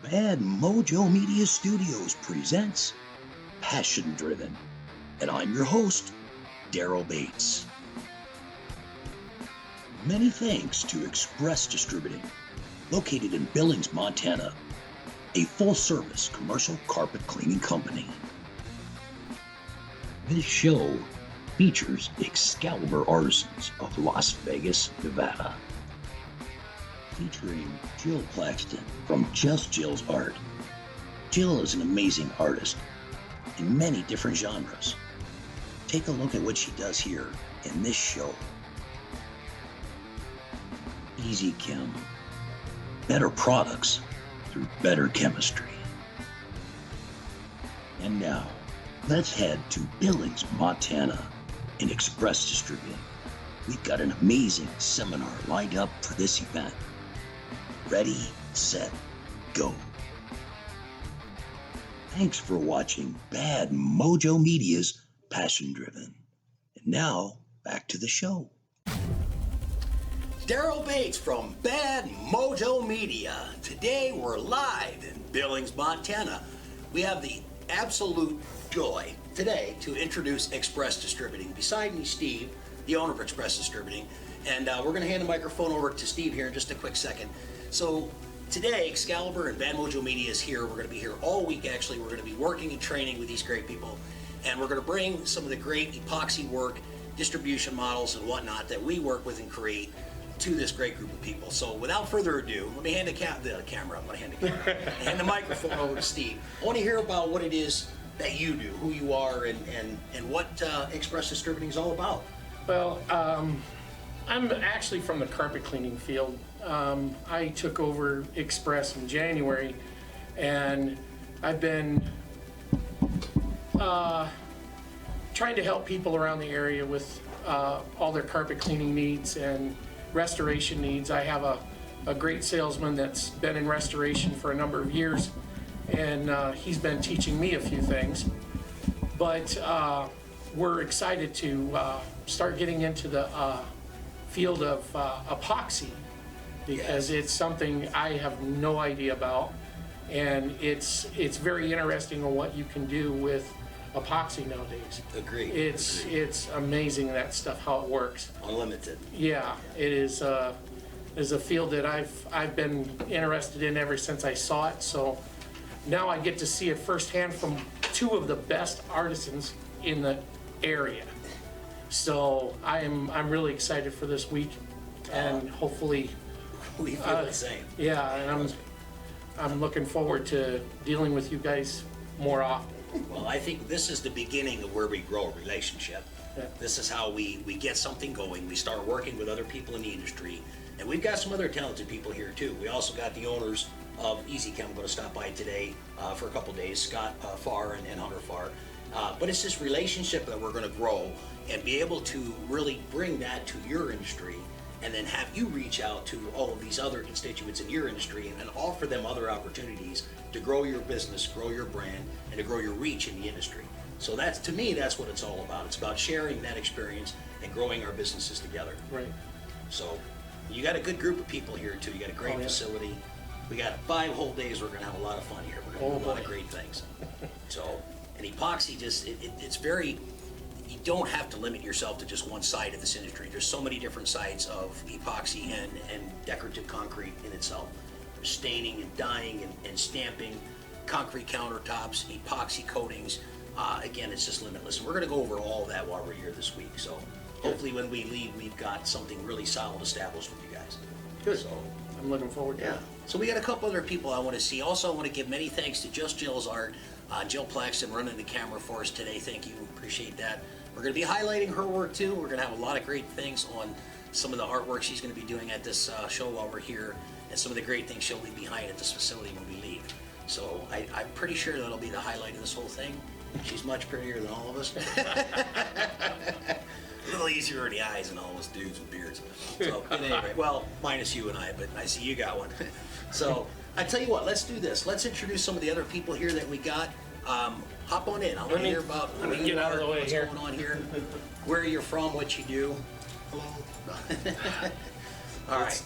Bad Mojo Media Studios presents Passion Driven, and I'm your host, Daryl Bates. Many thanks to Express Distributing, located in Billings, Montana, a full-service commercial carpet cleaning company. This show features Excalibur Artisans of Las Vegas, Nevada, featuring Jill Claxton from Just Jill's Art. Jill is an amazing artist in many different genres. Take a look at what she does here in this show. Easy Chem. Better products through better chemistry. And now, let's head to Billings, Montana in Express Distributing. We've got an amazing seminar lined up for this event. Ready, set, go. Thanks for watching Bad Mojo Media's Passion Driven. And now, back to the show. Daryl Bates from Bad Mojo Media. Today we're live in Billings, Montana. We have the absolute joy today to introduce Express Distributing. Beside me, Steve, the owner of Express Distributing. And we're going to hand the microphone over to Steve here in just a quick second. So today, Excalibur and Bad Mojo Media is here. We're going to be here all week, actually. We're going to be working and training with these great people. And we're going to bring some of the great epoxy work, distribution models, and whatnot that we work with and create to this great group of people. So without further ado, let me hand the camera. I'm going to hand the microphone over to Steve. I want to hear about what it is that you do, who you are, and what Express Distributing is all about. Well, I'm actually from the carpet cleaning field. I took over Express in January, and I've been trying to help people around the area with all their carpet cleaning needs and restoration needs. I have a great salesman that's been in restoration for a number of years, and he's been teaching me a few things. But we're excited to start getting into the field of epoxy, because it's something I have no idea about, and it's very interesting on what you can do with epoxy nowadays. Agreed. It's amazing, that stuff, how it works. Unlimited. Yeah, it is a field that I've been interested in ever since I saw it. So now I get to see it firsthand from two of the best artisans in the area. So I'm really excited for this week, and hopefully We feel the same. yeah, and I'm looking forward to dealing with you guys more often. Well, I think this is the beginning of where we grow a relationship. Yeah. This is how we get something going. We start working with other people in the industry. And we've got some other talented people here too. We also got the owners of Easy Chem going to stop by today for a couple days, Scott Farr and Hunter Farr. But it's this relationship that we're going to grow and be able to really bring that to your industry, and then have you reach out to all of these other constituents in your industry and offer them other opportunities to grow your business, grow your brand, and to grow your reach in the industry. So that's, to me, that's what it's all about. It's about sharing that experience and growing our businesses together. Right. So you got a good group of people here too. You got a great facility. We got 5 whole days. We're going to have a lot of fun here. We're going to do a lot of great things. So, and epoxy just, it's very, you don't have to limit yourself to just one side of this industry. There's so many different sides of epoxy and decorative concrete in itself. There's staining and dyeing and stamping, concrete countertops, epoxy coatings. Again, it's just limitless. And we're going to go over all of that while we're here this week. So hopefully when we leave, we've got something really solid established with you guys. Good. So, I'm looking forward to it. so we got a couple other people I want to see. Also, I want to give many thanks to Just Jill's Art. Jill Claxton running the camera for us today. Thank you. Appreciate that. We're going to be highlighting her work too. We're going to have a lot of great things on some of the artwork she's going to be doing at this show while we're here, and some of the great things she'll leave behind at this facility when we leave. So I'm pretty sure that'll be the highlight of this whole thing. She's much prettier than all of us. A little easier in the eyes than all those dudes with beards. So at any rate, well, minus you and I, but I see you got one. So I tell you what, let's do this. Let's introduce some of the other people here that we got. Hop on in. I want to hear about who you get out are, of the way what's here. going on here, where you're from, what you do. Hello. All right.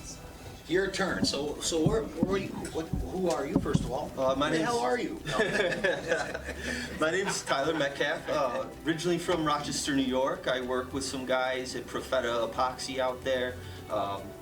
Your turn. So who who are you, first of all? My Who the name's- hell are you? My name's Tyler Metcalf, originally from Rochester, New York. I work with some guys at Profeta Epoxy out there.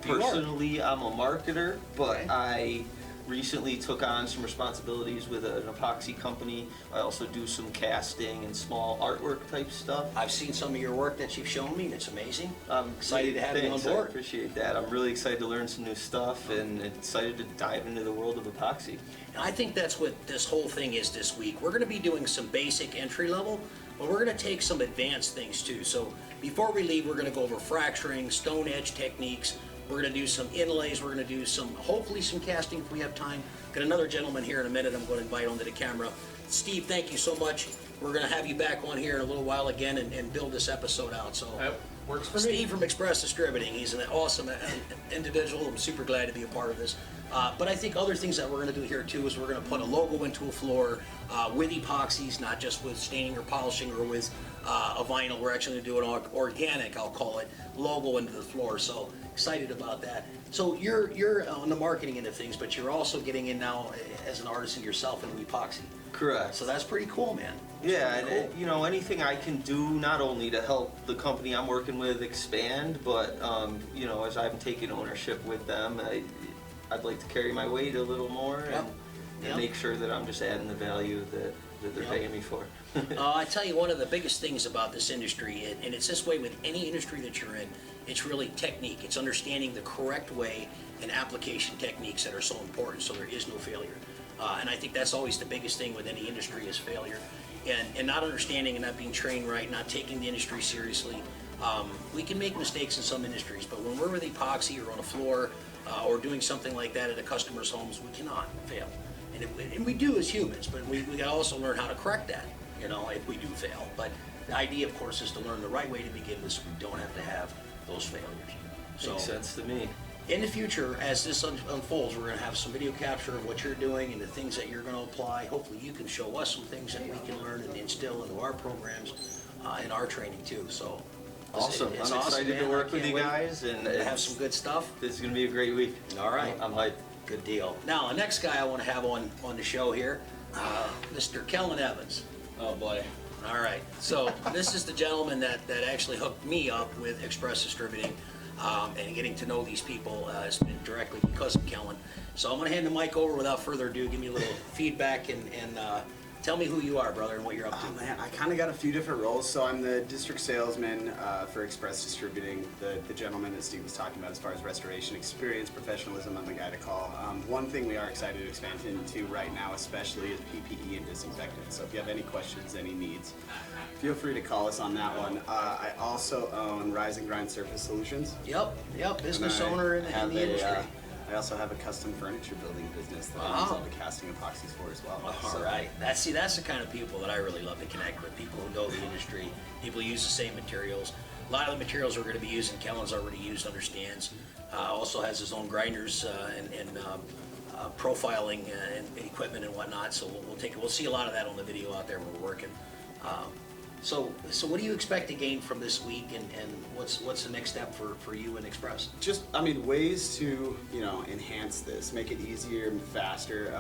Personally, I'm a marketer, but Okay. I recently took on some responsibilities with an epoxy company. I also do some casting and small artwork type stuff. I've seen some of your work that you've shown me, and it's amazing. I'm Excited to have you on thanks, I board. appreciate that. I'm really excited to learn some new stuff and excited to dive into the world of epoxy. And I think that's what this whole thing is this week. We're going to be doing some basic entry level, but we're going to take some advanced things too. So before we leave, we're going to go over fracturing, stone edge techniques. We're going to do some inlays. We're going to do hopefully some casting if we have time. Got another gentleman here in a minute I'm going to invite onto the camera. Steve, thank you so much. We're going to have you back on here in a little while again and build this episode out. So That works for me. Steve from Express Distributing, he's an awesome individual. I'm super glad to be a part of this. But I think other things that we're going to do here too is we're going to put a logo into a floor with epoxies, not just with staining or polishing or with a vinyl. We're actually going to do an organic, I'll call it, logo into the floor. So excited about that. So you're on the marketing end of things, but you're also getting in now as an artisan yourself into epoxy. Correct. So that's pretty cool, man. Yeah, Pretty and you know, anything I can do not only to help the company I'm working with expand, but you know, as I'm taking ownership with them, I'd like to carry my weight a little more and Yep. make sure that I'm just adding the value that they're Yep. paying me for. I tell you, one of the biggest things about this industry, and it's this way with any industry that you're in, it's really technique. It's understanding the correct way and application techniques that are so important so there is no failure. And I think that's always the biggest thing with any industry is failure. And not understanding and not being trained right, not taking the industry seriously. We can make mistakes in some industries, but when we're with epoxy or on a floor or doing something like that at a customer's homes, we cannot fail. And we do as humans, but we got to also learn how to correct that, you know, if we do fail. But the idea, of course, is to learn the right way to begin with so we don't have to have those failures. So Makes sense to me. in the future, as this unfolds, we're going to have some video capture of what you're doing and the things that you're going to apply. Hopefully you can show us some things that we can learn and instill into our programs and our training too. So Awesome. it's I'm awesome, excited man. to work I with can't you wait guys and to have some good stuff. This is going to be a great week. All right. I'm hyped. Good deal. Now, the next guy I want to have on the show here, Mr. Kellen Evans. Oh boy. All right. So this is the gentleman that actually hooked me up with Express Distributing, and getting to know these people has been directly because of Kellen. So I'm going to hand the mic over without further ado. Give me a little feedback and tell me who you are, brother, and what you're up to. Oh man, I kind of got a few different roles. So I'm the district salesman for Express Distributing, the gentleman that Steve was talking about as far as restoration experience, professionalism. I'm the guy to call. One thing we are excited to expand into right now, especially, is PPE and disinfectant. So if you have any questions, any needs, feel free to call us on that one. I also own Rise and Grind Surface Solutions. Yep. Business And I owner in have the industry. I also have a custom furniture building business that I use all the casting epoxies for as well. All right. That's the kind of people that I really love to connect with. People who know the industry. People who use the same materials. A lot of the materials we're going to be using, Kellen's already used, understands. Also has his own grinders and profiling and equipment and whatnot. So we'll see a lot of that on the video out there when we're working. So what do you expect to gain from this week, and what's the next step for you and Express? Just, I mean, ways to, enhance this, make it easier and faster.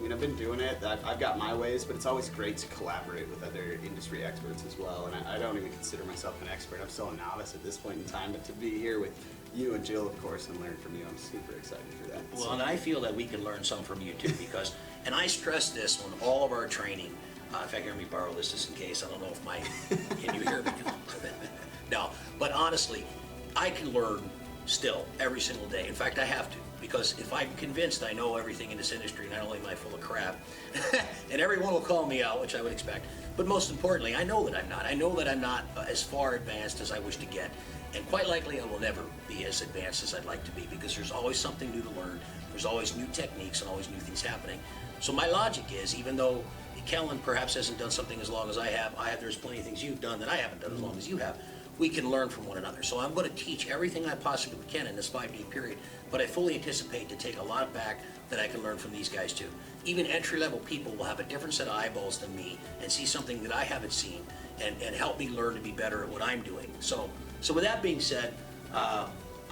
I've been doing it. I've got my ways, but it's always great to collaborate with other industry experts as well. And I don't even consider myself an expert. I'm still a novice at this point in time, but to be here with you and Jill, of course, and learn from you, I'm super excited for that. Well, and I feel that we can learn some from you too, because, and I stress this on all of our training. In fact, let me borrow this just in case. I don't know if can you hear me? No, but honestly, I can learn still every single day. In fact, I have to, because if I'm convinced I know everything in this industry, not only am I full of crap, and everyone will call me out, which I would expect, but most importantly, I know that I'm not. I know that I'm not as far advanced as I wish to get. And quite likely, I will never be as advanced as I'd like to be, because there's always something new to learn. There's always new techniques and always new things happening. So my logic is, even though Kellen perhaps hasn't done something as long as I have, there's plenty of things you've done that I haven't done as long as you have. We can learn from one another. So I'm going to teach everything I possibly can in this 5-day period, but I fully anticipate to take a lot back that I can learn from these guys too. Even entry-level people will have a different set of eyeballs than me and see something that I haven't seen and help me learn to be better at what I'm doing. So with that being said,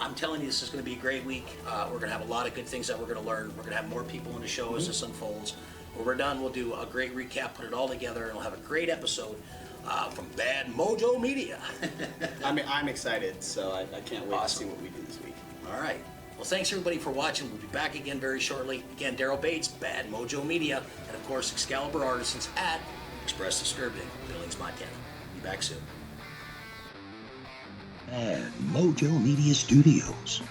I'm telling you, this is going to be a great week. We're going to have a lot of good things that we're going to learn. We're going to have more people in the show as this unfolds. When we're done, we'll do a great recap, put it all together, and we'll have a great episode from Bad Mojo Media. I'm excited, so I can't wait Awesome. to see what we do this week. All right. Well, thanks everybody for watching. We'll be back again very shortly. Again, Daryl Bates, Bad Mojo Media, and of course, Excalibur Artisans at Express Distributing, Billings, Montana. Be back soon. Bad Mojo Media Studios,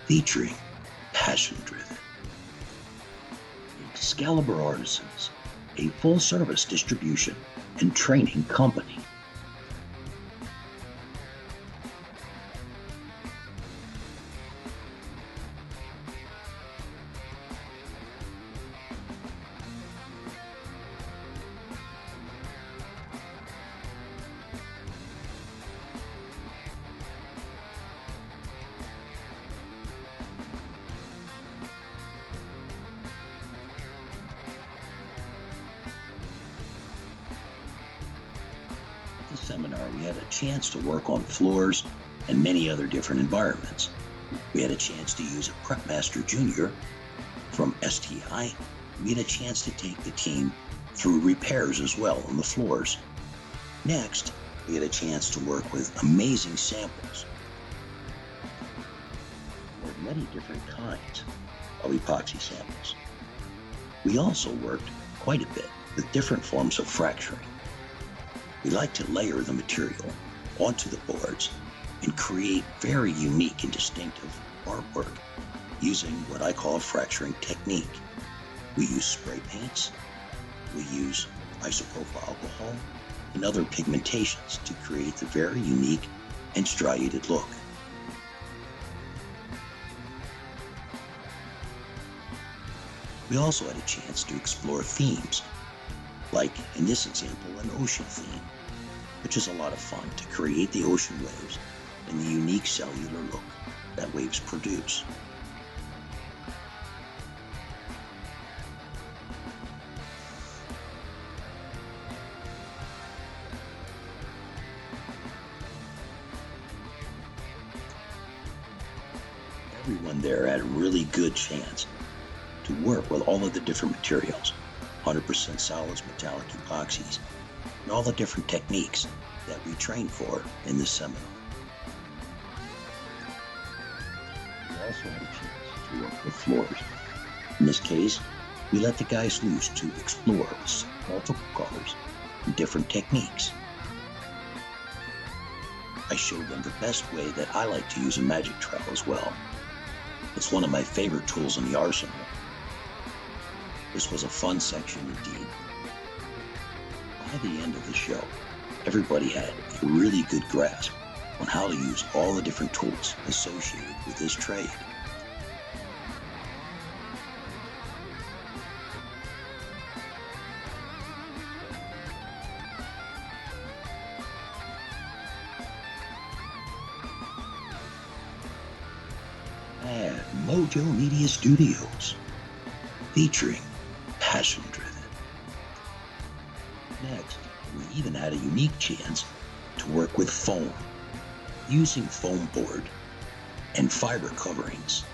featuring Passion Driven. Excalibur Artisans, a full-service distribution and training company. At the seminar, we had a chance to work on floors and many other different environments. We had a chance to use a Prep Master Junior from STI. We had a chance to take the team through repairs as well on the floors. Next, we had a chance to work with amazing samples of many different kinds of epoxy samples. We also worked quite a bit with different forms of fracturing. We like to layer the material onto the boards and create very unique and distinctive artwork using what I call a fracturing technique. We use spray paints, we use isopropyl alcohol, and other pigmentations to create the very unique and striated look. We also had a chance to explore themes, like in this example, an ocean theme, which is a lot of fun to create the ocean waves and the unique cellular look that waves produce. Everyone there had a really good chance to work with all of the different materials, 100% solids, metallic epoxies, and all the different techniques that we train for in this seminar. We also had a chance to work with floors. In this case, we let the guys loose to explore with multiple colors and different techniques. I showed them the best way that I like to use a magic trowel as well. It's one of my favorite tools in the arsenal. This was a fun section indeed. By the end of the show, everybody had a really good grasp on how to use all the different tools associated with this trade. Bad Mojo Media Studios, featuring Passion Driven. Next, we even had a unique chance to work with foam. Using foam board and fiber coverings,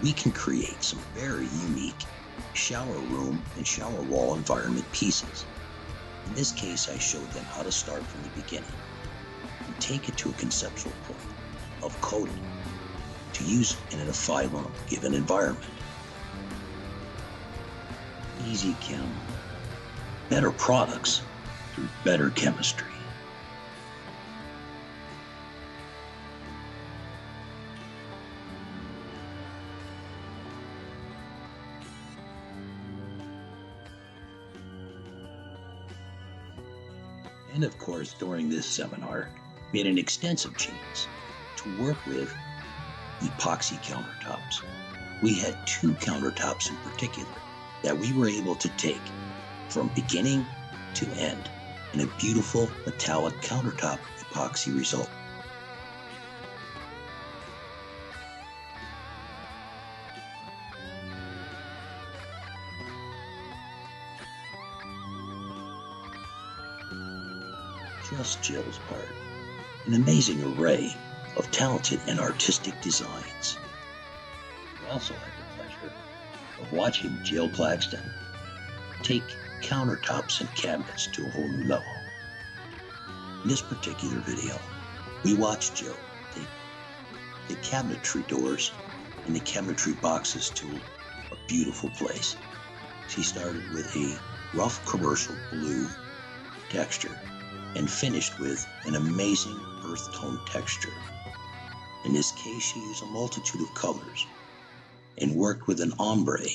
we can create some very unique shower room and shower wall environment pieces. In this case, I showed them how to start from the beginning and take it to a conceptual point of coating to use in a phylum given environment. Easy chem, better products through better chemistry. And of course, during this seminar, we had an extensive chance to work with epoxy countertops. We had 2 countertops in particular that we were able to take from beginning to end in a beautiful metallic countertop epoxy result. Just Jill's part. An amazing array of talented and artistic designs. We also had the pleasure of watching Jill Claxton take countertops and cabinets to a whole new level. In this particular video, we watched Jill take the cabinetry doors and the cabinetry boxes to a beautiful place. She started with a rough commercial blue texture and finished with an amazing earth tone texture. In this case, she used a multitude of colors and worked with an ombre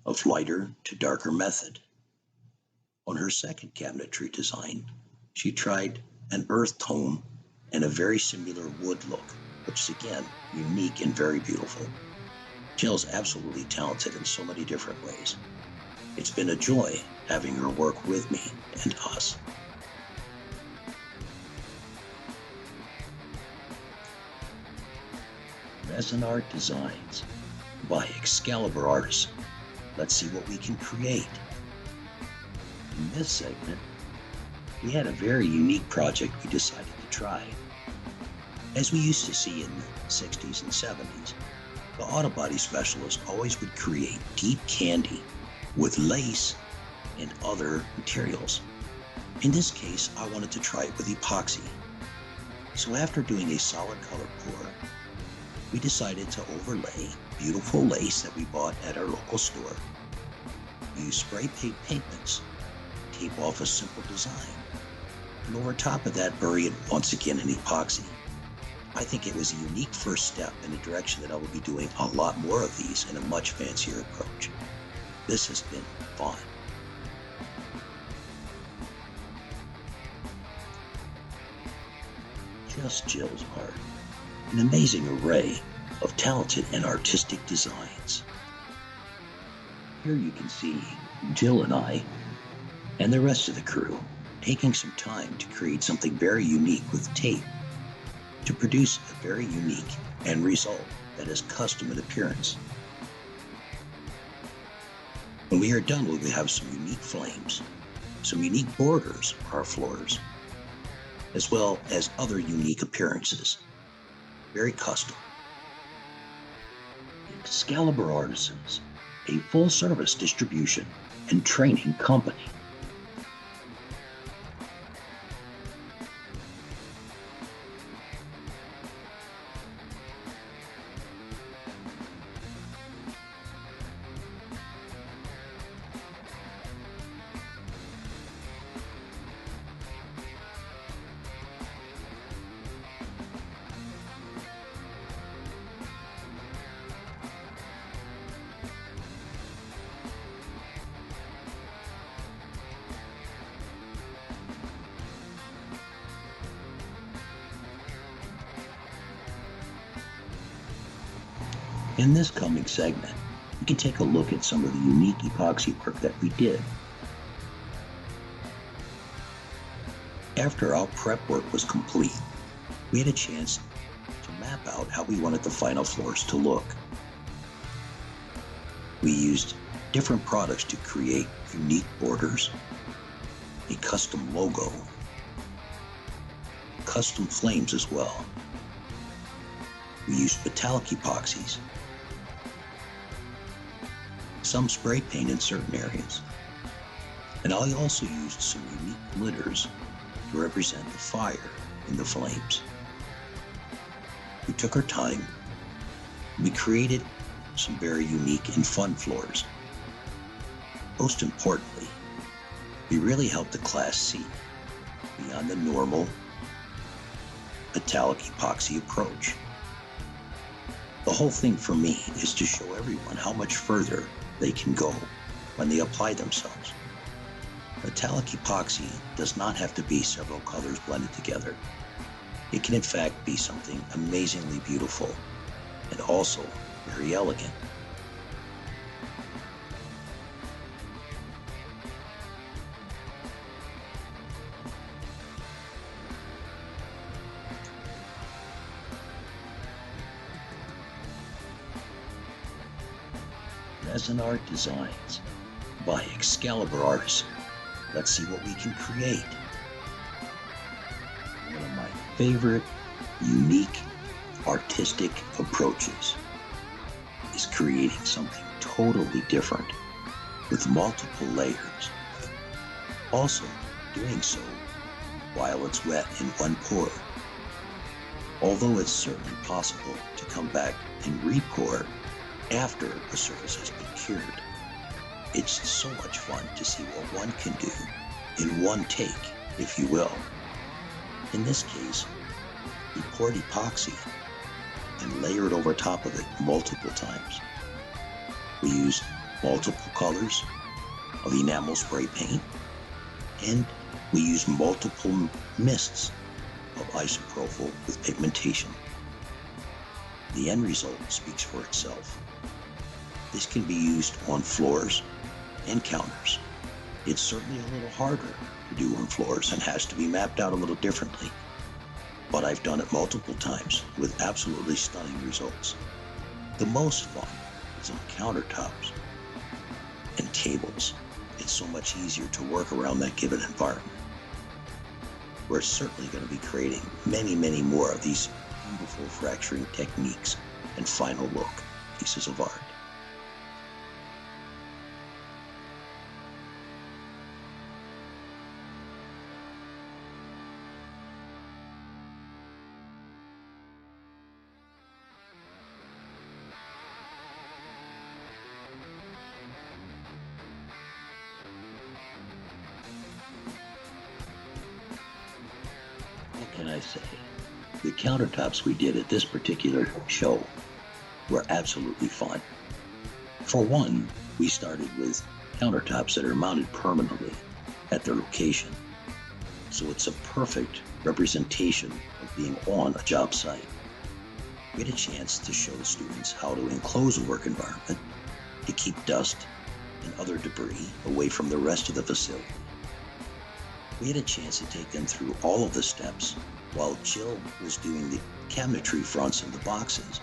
of lighter to darker method. On her second cabinetry design, she tried an earth tone and a very similar wood look, which is again unique and very beautiful. Jill's absolutely talented in so many different ways. It's been a joy having her work with me and us. Resinart Designs by Excalibur Artisans. Let's see what we can create. In this segment, we had a very unique project we decided to try. As we used to see in the 60s and 70s, the auto body specialist always would create deep candy with lace and other materials. In this case, I wanted to try it with epoxy. So after doing a solid color pour, we decided to overlay beautiful lace that we bought at our local store. We used spray paint pigments, tape off a simple design, and over top of that, bury it once again in epoxy. I think it was a unique first step in the direction that I will be doing a lot more of these in a much fancier approach. This has been fun. Just Jill's art. An amazing array of talented and artistic designs. Here you can see Jill and I and the rest of the crew taking some time to create something very unique with tape to produce a very unique end result that is custom in appearance. When we are done, we will have some unique flames, some unique borders for our floors, as well as other unique appearances. Very custom. Excalibur Artisans, a full-service distribution and training company. In this coming segment, we can take a look at some of the unique epoxy work that we did. After our prep work was complete, we had a chance to map out how we wanted the final floors to look. We used different products to create unique borders, a custom logo, custom flames as well. We used metallic epoxies, some spray paint in certain areas, and I also used some unique glitters to represent the fire in the flames. We took our time, we created some very unique and fun floors. Most importantly, we really helped the class see beyond the normal metallic epoxy approach. The whole thing for me is to show everyone how much further they can go when they apply themselves. Metallic epoxy does not have to be several colors blended together. It can in fact be something amazingly beautiful and also very elegant. Resinart Designs by Excalibur Artisans. Let's see what we can create. One of my favorite unique, artistic approaches is creating something totally different with multiple layers. Also, doing so while it's wet in one pour. Although it's certainly possible to come back and re-pour after a surface has been cured, it's so much fun to see what one can do in one take, if you will. In this case, we poured epoxy and layered over top of it multiple times. We used multiple colors of enamel spray paint, and we used multiple mists of isopropyl with pigmentation. The end result speaks for itself. This can be used on floors and counters. It's certainly a little harder to do on floors and has to be mapped out a little differently, but I've done it multiple times with absolutely stunning results. The most fun is on countertops and tables. It's so much easier to work around that given environment. We're certainly going to be creating many, many more of these beautiful fracturing techniques and final look pieces of art. What can I say? The countertops we did at this particular show were absolutely fun. For one, we started with countertops that are mounted permanently at their location. So it's a perfect representation of being on a job site. We had a chance to show students how to enclose a work environment to keep dust and other debris away from the rest of the facility. We had a chance to take them through all of the steps while Jill was doing the cabinetry fronts and the boxes.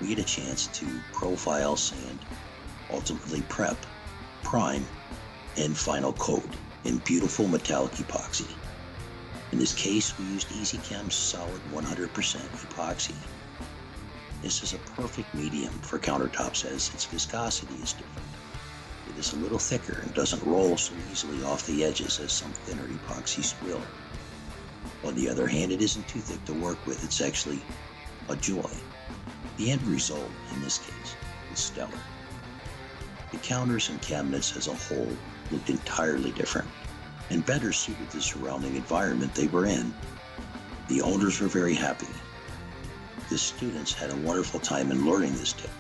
We had a chance to profile, sand, ultimately prep, prime, and final coat in beautiful metallic epoxy. In this case, we used EasyChem's solid 100% epoxy. This is a perfect medium for countertops as its viscosity is different. It is a little thicker and doesn't roll so easily off the edges as some thinner epoxies will. On the other hand, it isn't too thick to work with. It's actually a joy. The end result, in this case, is stellar. The counters and cabinets as a whole looked entirely different and better suited the surrounding environment they were in. The owners were very happy. The students had a wonderful time in learning this technique.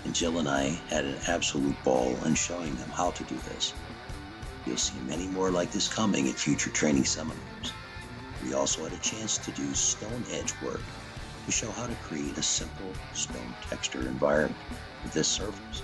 And Jill and I had an absolute ball in showing them how to do this. You'll see many more like this coming in future training seminars. We also had a chance to do stone edge work to show how to create a simple stone texture environment with this surface.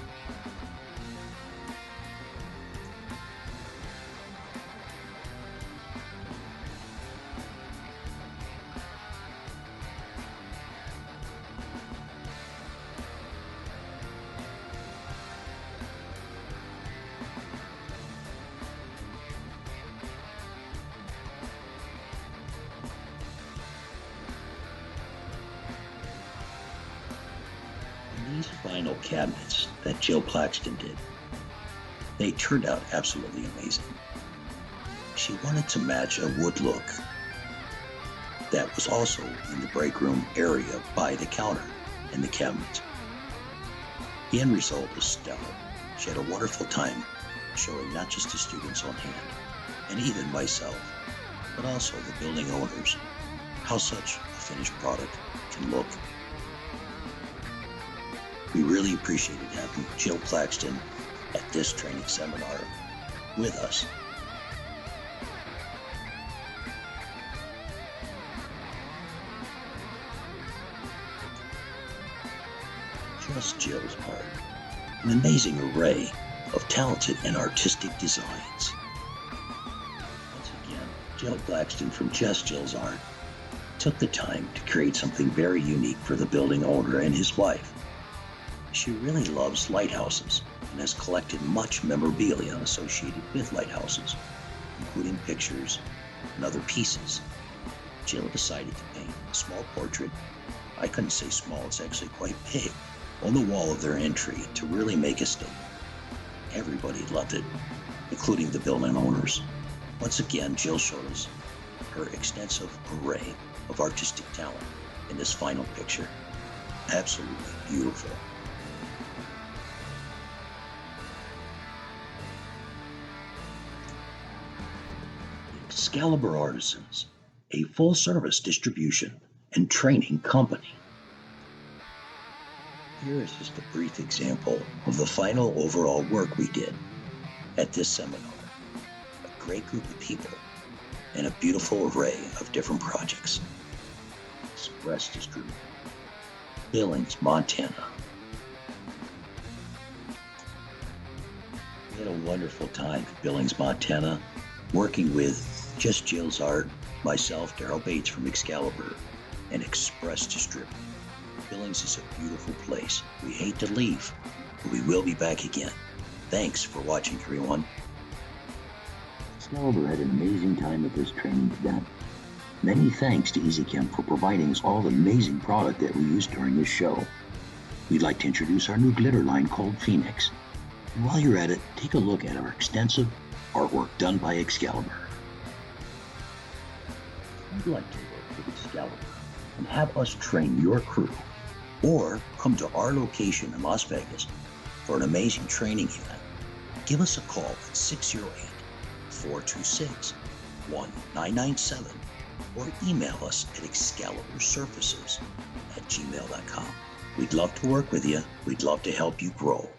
These final cabinets that Jill Plaxton did, they turned out absolutely amazing. She wanted to match a wood look that was also in the break room area by the counter and the cabinets. The end result is stellar. She had a wonderful time showing not just the students on hand, and even myself, but also the building owners, how such a finished product can look. We really appreciated having Jill Plaxton at this training seminar with us. Just Jill's part, an amazing array of talented and artistic designs. Once again, Jill Plaxton from Just Jill's Art took the time to create something very unique for the building owner and his wife. She really loves lighthouses and has collected much memorabilia associated with lighthouses, including pictures and other pieces. Jill decided to paint A small portrait, I couldn't say small, it's actually quite big, on the wall of their entry to really make a statement. Everybody loved it, including the building owners. Once again, Jill showed us her extensive array of artistic talent in this final picture. Absolutely beautiful. Excalibur Artisans, a full-service distribution and training company. Here is just a brief example of the final overall work we did at this seminar. A great group of people and a beautiful array of different projects. Express Distributing, Billings, Montana. We had a wonderful time in Billings, Montana, working with just Jill's art, myself, Daryl Bates from Excalibur, and Express Distributing. Billings is a beautiful place. We hate to leave, but we will be back again. Thanks for watching, everyone. Excalibur had an amazing time at this training event. Many thanks to EasyChem for providing us all the amazing product that we used during this show. We'd like to introduce our new glitter line called Phoenix. And while you're at it, take a look at our extensive artwork done by Excalibur. If you'd like to work with Excalibur and have us train your crew, or come to our location in Las Vegas for an amazing training event, give us a call at 608-426-1997 or email us at excalibursurfaces@gmail.com. We'd love to work with you. We'd love to help you grow.